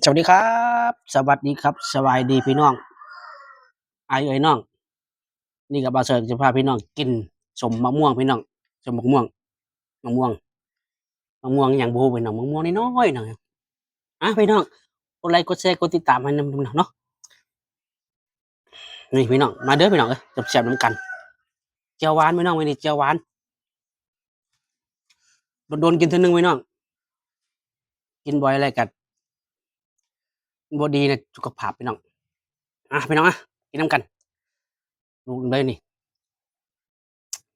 สวัสดีครับสวัสดีครับสบายดีพี่น้องอายเอ่ยน้องนี่ก็บ่าวเสิร์ชจะพาพี่น้องกินสมมะม่วงพี่น้องสมมะม่วงมะม่วงมะม่วงหยังบ่รู้พี่น้องมะม่วงน้อยๆหน่อยพี่น้องกดไลค์กดแชร์กดติดตามให้นำเนาะนี่พี่น้องมาเด้อพี่น้องเอ้ยแซ่บๆนำกันแจ่วหวานพี่น้องมื้อนี้แจ่วหวานโดนๆกินเทื่อหนึ่งพี่น้องกินบ่อยแล้วก็บ่ดีต่อสุขภาพพี่น้องพี่น้องกินนำกันดูเลยนี่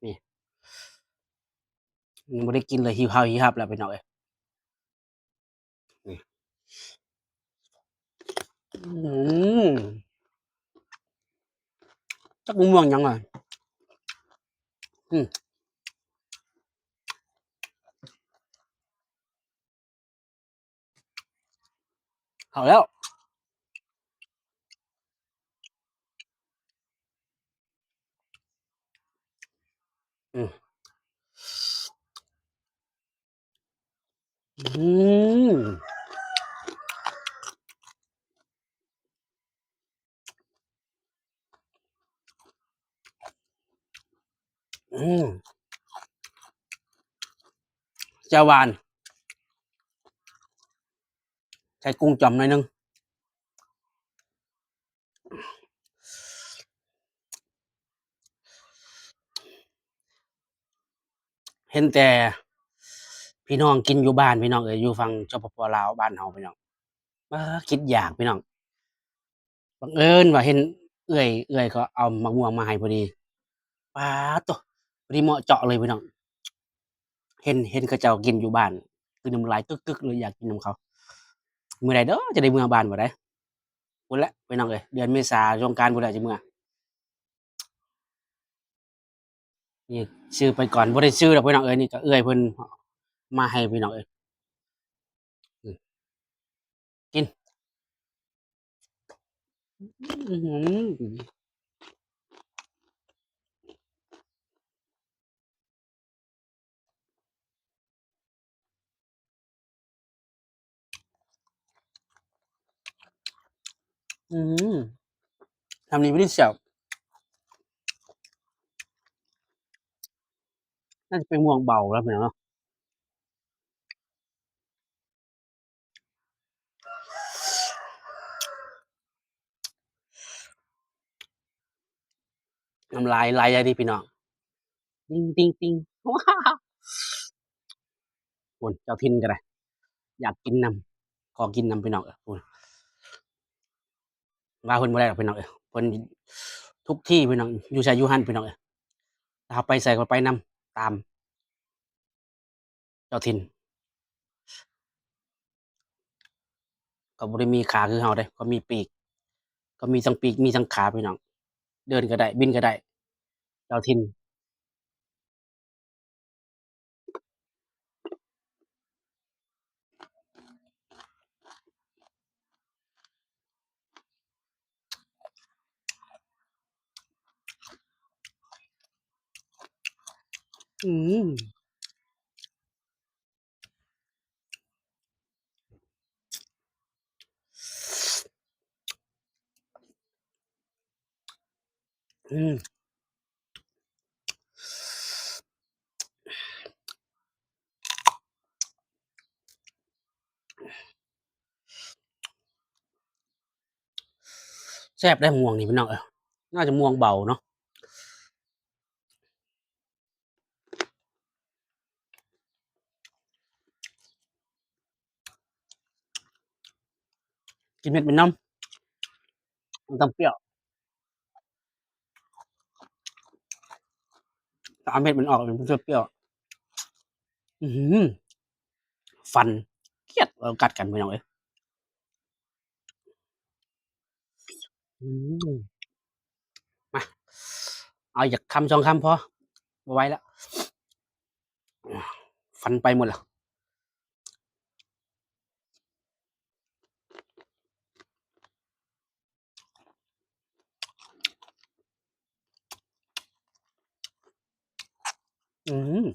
นี่ยังบ่ได้กินเลยหิวข้าวหิวครับแล้วพี่น้องเอ้ยนี่อื้อฮือจักมะม่วงหยังอะอืมเข้าแล้วอืมอืม อืมแจ่วหวานใส่กุ้งจ่อมหน่อยหนึ่งเห็นแต่พี่น้องกินอยู่บ้านพี่น้องเอ๋ยอยู่ฝั่งสปปลาวบ้านเฮาพี่น้องคิดอยากพี่น้องบังเอิญว่าเห็นเอื้อยเขาเอามะม่วงมาให้พอดีป๊าดโตพอดีเหมาะเจาะเลยพี่น้องเห็นเขาเจ้ากินอยู่บ้านคือน้ำลายกึกๆเลยอยากกินนำเขามื้อใดเด้อจะได้เมื่อบ้านบ่ได้พู้นแหล้วพี่น้องเอ้ยเดือนเมษาสงกรานต์พู้นแหละสิเมื่อนี่ซื้อไปก่อนบ่ได้ซื้อดอกพี่น้องเอ้ยนี่ก็เอื้อยเพิ่นมาให้พี่น้องเอ้ยอือกินอื้อฮือ อืมทำนี้ไม่ได้เสียบน่าจะเป็นม่วงเบาแล้วพี่น้องเนาะน้ำลายไหลอะดิพี่น้องติ๊งๆว้าวพู้นเจ้าถิ่นก็ได้อยากกินนำขอกินนำพี่น้องเอ้ยพู้นว่าเพิ่นบ่ได้ดอกพี่น้องเอ้ยเพิ่นทุกที่พี่น้องอยู่ไสอยู่หั้นพี่น้องเอ้ยถ้าเราไปไสก็ไปนำตามเจ้าถิ่นก็บ่ได้มีขาคือเราเดะเขามีปีกเขามีทั้งปีกมีทั้งขาพี่น้องเดินก็ได้บินก็ได้เจ้าถิ่นอืมอืมแซ่บได้ม่วงนี่พี่น้องเอ้ยน่าจะม่วงเบาเนาะกินเผ็ดเป็นน้ำมันต้องเปรี้ยวถ้าเอาเม็ดมันออกมันจะเปรี้ยวอื้อฮือ ฟันเกรียดเรากัดกันพี่น้องเอ้ยอืมมาเอาจากคำสองคำพอบ่ไหวแล้วฟันไปหมดแล้วอืม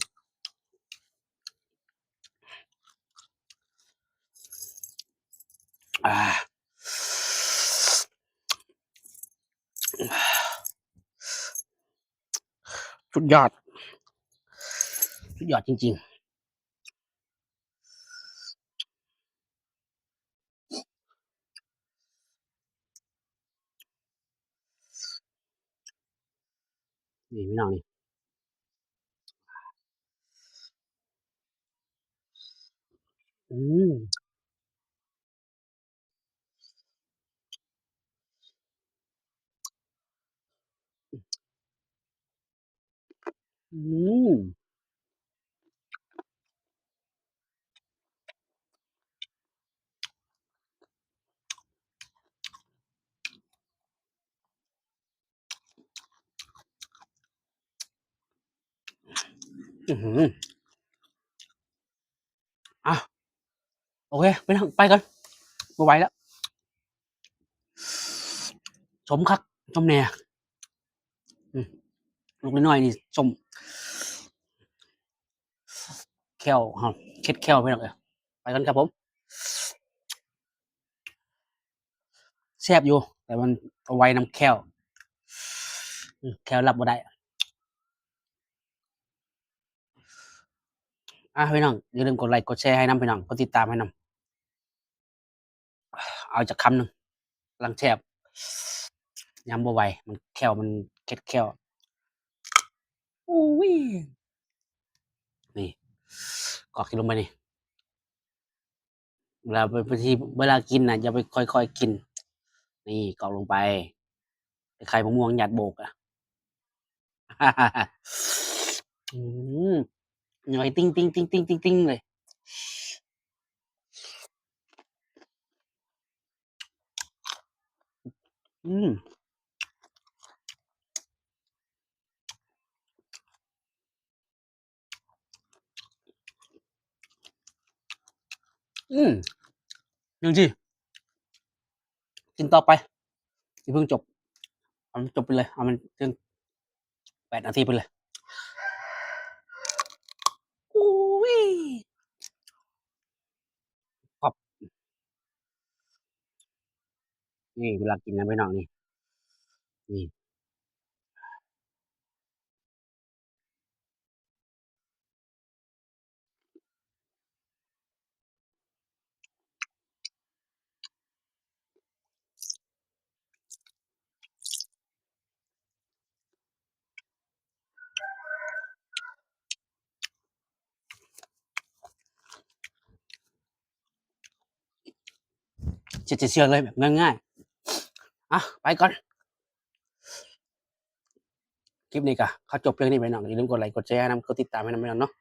อ่าสุดยอดสุดยอดจริงๆนี่พี่น้องนี่อืมอืมอื้อฮืออะโอเคพี่น้องไปก่อนบ่ไหวแล้วสมคักสมแหน่อืมลูกน้อยๆนี่ส้มแค้วเฮาเค็ดแค้วพี่น้องเอ้ยไปกันครับผมแซ่บอยู่แต่มันเอาไว้นำแค้วแค้วรับบ่ได้พี่น้องอย่าลืมกดไลก์กดแชร์ให้นำพี่น้องกดติดตามให้นำเอาจักคำหนึ่งกำลังแซ่บยำบ่ไหวมันแค้วมันเค็ดแค้วอู้ยนี่กรอกกินลงไปนี่เวลากินน่ะอย่าไปค่อยๆกินนี่กรอกลงไปไข่มะม่วงหยาดโบกอะอืมหน่อยติ้งติ้งติ้งติ้งติ้งติ้งเลยอืมอืมยังสิกินต่อไปอย่าเพิ่งจบเอามันจบไปเลยเอามันจน8 นาทีไปเลยอู้ยกรอบนี่เวลากินนะพี่น้องนี่นี่เชื่อเลยแบบง่ายๆไปก่อนคลิปนี้ก็ขอจบเพียงนี้พี่น้องอย่าลืมกดไลก์กดแชร์ให้นำกดติดตามให้นำพี่น้องเนาะ